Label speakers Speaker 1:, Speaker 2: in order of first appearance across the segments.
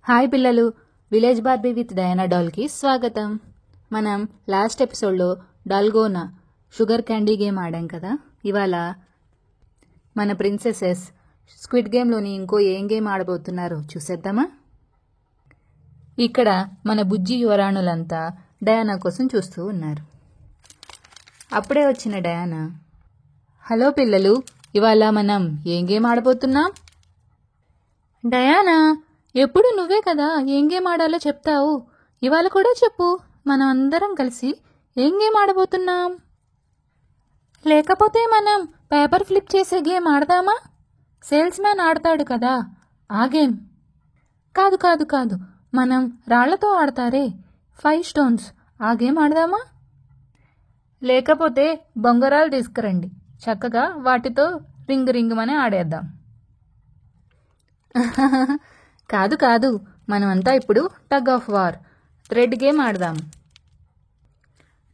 Speaker 1: Hi పిల్లలు, village Barbie with Diana డాల్కి స్వాగతం. మనం లాస్ట్ ఎపిసోడ్లో డాల్గోనా షుగర్ క్యాండీ గేమ్ ఆడాం కదా. ఇవాళ మన ప్రిన్సెసెస్ స్క్విడ్ గేమ్లోని ఇంకో ఏం గేమ్ ఆడబోతున్నారో చూసేద్దామా. ఇక్కడ మన బుజ్జి యువరాణులంతా డయానా కోసం చూస్తూ ఉన్నారు. అప్పుడే వచ్చిన డయానా, హలో పిల్లలు, ఇవాళ మనం ఏం గేమ్ ఆడబోతున్నాం? డయానా, ఎప్పుడు నువ్వే కదా ఏం గేమ్ ఆడాలో చెప్తావు, ఇవాళ కూడా చెప్పు. మనం అందరం కలిసి ఏం గేమ్ ఆడబోతున్నాం? లేకపోతే మనం పేపర్ ఫ్లిప్ చేసే గేమ్ ఆడదామా? సేల్స్ మ్యాన్ ఆడతాడు కదా ఆ గేమ్. కాదు కాదు కాదు, మనం రాళ్లతో ఆడతారే 5 స్టోన్స్, ఆ గేమ్ ఆడదామా? లేకపోతే బొంగరాలు తీసుకురండి, చక్కగా వాటితో రింగ్ రింగుమని ఆడేద్దాం. కాదు కాదు, మనమంతా ఇప్పుడు tug of war thread game ఆడదాం.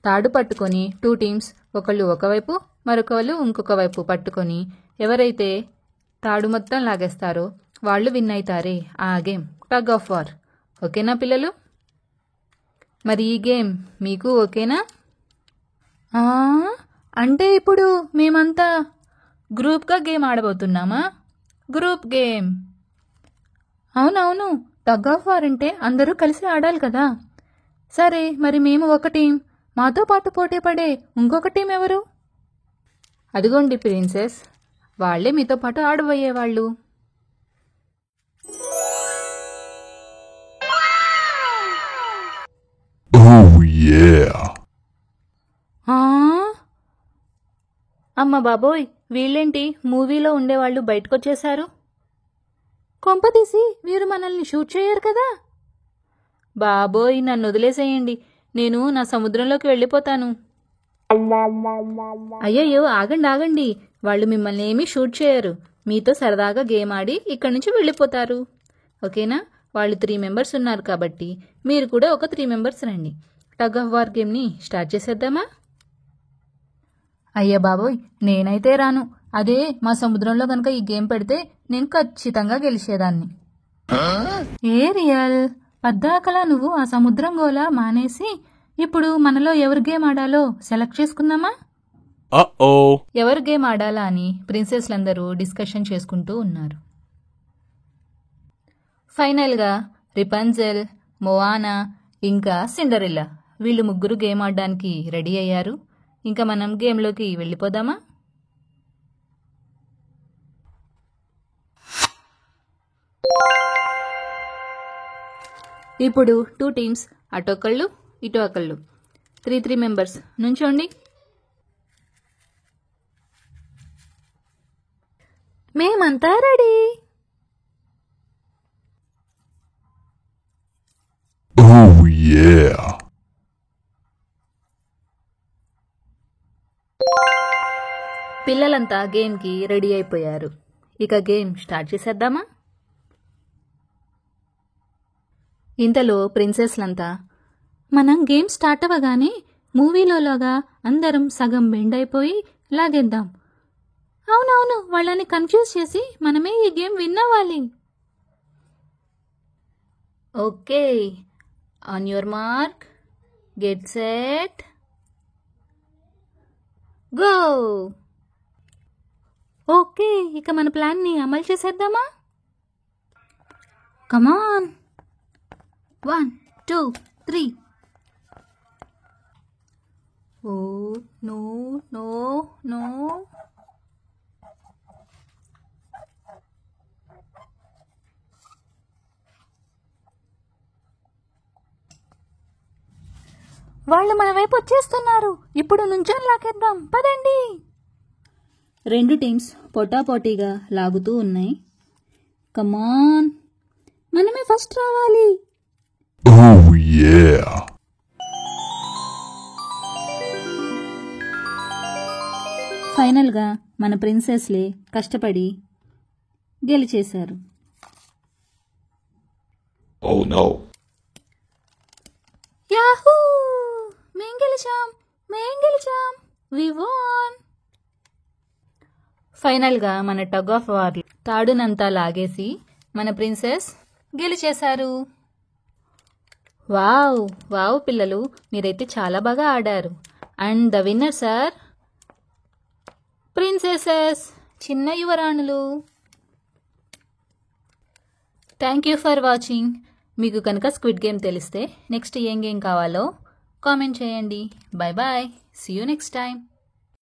Speaker 1: తాడు పట్టుకొని 2 టీమ్స్, ఒకళ్ళు ఒకవైపు మరొకళ్ళు ఇంకొక వైపు పట్టుకొని ఎవరైతే తాడు మొత్తం లాగేస్తారో వాళ్ళు విన్ అవుతారే ఆ గేమ్ టగ్ ఆఫ్ వార్. ఓకేనా పిల్లలు? మరి ఈ గేమ్ మీకు ఓకేనా? అంటే ఇప్పుడు మేమంతా గ్రూప్గా గేమ్ ఆడబోతున్నామా? Group game. అవునవును, టగ్ ఆఫ్ వార్ అంటే అందరూ కలిసి ఆడాలి కదా. సరే, మరి మేము ఒక టీం, మాతో పాటు పోటీ పడే ఇంకొక టీం ఎవరు? అదిగోండి ప్రిన్సెస్, వాళ్లే మీతో పాటు ఆడబోయేవాళ్ళు. అమ్మ బాబోయ్, వీళ్ళేంటి మూవీలో ఉండేవాళ్ళు బయటకొచ్చేశారు? కొంపదీసి వీరు మనల్ని షూట్ చేయరు కదా? బాబోయ్, నన్ను వదిలేసేయండి, నేను నా సముద్రంలోకి వెళ్ళిపోతాను. అయ్యయ్యో, ఆగండి ఆగండి, వాళ్ళు మిమ్మల్ని ఏమీ షూట్ చేయరు, మీతో సరదాగా గేమ్ ఆడి ఇక్కడి నుంచి వెళ్ళిపోతారు. ఓకేనా? వాళ్ళు 3 మెంబర్స్ ఉన్నారు కాబట్టి మీరు కూడా ఒక 3 మెంబర్స్ రండి. టగ్ ఆఫ్ వార్ గేమ్ని స్టార్ట్ చేసేద్దామా? అయ్య బాబోయ్, నేనైతే రాను. అదే మా సముద్రంలో కనుక ఈ గేమ్ పెడితే నేను ఖచ్చితంగా గెలిచేదాన్ని. ఏ రియల్ పద్దాకలా నువ్వు ఆ సముద్రం గోలా మానేసి ఇప్పుడు మనలో ఎవరు గేమ్ ఆడాలో సెలెక్ట్ చేసుకుందామా? ఎవరు గేమ్ ఆడాలా అని ప్రిన్సెస్లందరూ డిస్కషన్ చేసుకుంటూ ఉన్నారు. ఫైనల్గా రిపంజెల్, మొవానా ఇంకా సిండరెల్లా వీళ్ళు ముగ్గురు గేమ్ ఆడడానికి రెడీ అయ్యారు. ఇంకా మనం గేమ్లోకి వెళ్ళిపోదామా? ఇప్పుడు 2 టీమ్స్, అటొకళ్ళు ఇటు ఒకళ్ళు, 3 మెంబర్స్ నుంచోండి. మేమంతా రెడీ. పిల్లలంతా గేమ్కి రెడీ అయిపోయారు. ఇక గేమ్ స్టార్ట్ చేసేద్దామా? ఇంతలో ప్రిన్సెస్లంతా, మనం గేమ్ స్టార్ట్ అవ్వగానే మూవీలోలాగా అందరం సగం బెండ్ అయిపోయి లాగేద్దాం. అవునవును, వాళ్ళని కన్ఫ్యూజ్ చేసి మనమే ఈ గేమ్ విన్ అవ్వాలి. Okay, on your mark, get set, go. Okay, ఇక మన ప్లాన్ని అమలు చేసేద్దామా? Come on, 1 2 3. Oh no no no. వాళ్ళు మన వైపు వచ్చేస్తున్నారు. ఇప్పుడు నుంచొని లాగేద్దాం, పదండి. 2 టీమ్స్ పోటాపోటీగా లాగుతూ ఉన్నాయి. కమాన్, మనమే ఫస్ట్ రావాలి. ఫైనల్గా మన ప్రిన్సెస్లే కష్టపడి గెలిచేశారు. యాహూ, మేం గెలిచాం. We won. ఫైనల్గా మన టగ్ ఆఫ్ వార్ తాడునంతా లాగేసి మన ప్రిన్సెస్ గెలిచేశారు. వావ్ వావ్ పిల్లలు, మీరైతే చాలా బాగా ఆడారు. And the winners are princesses, చిన్న యువరాణులు. Thank you for watching. మీకు కనుక స్క్విడ్ గేమ్ తెలిస్తే నెక్స్ట్ ఏం గేమ్ కావాలో కామెంట్ చేయండి. Bye bye, see you next time.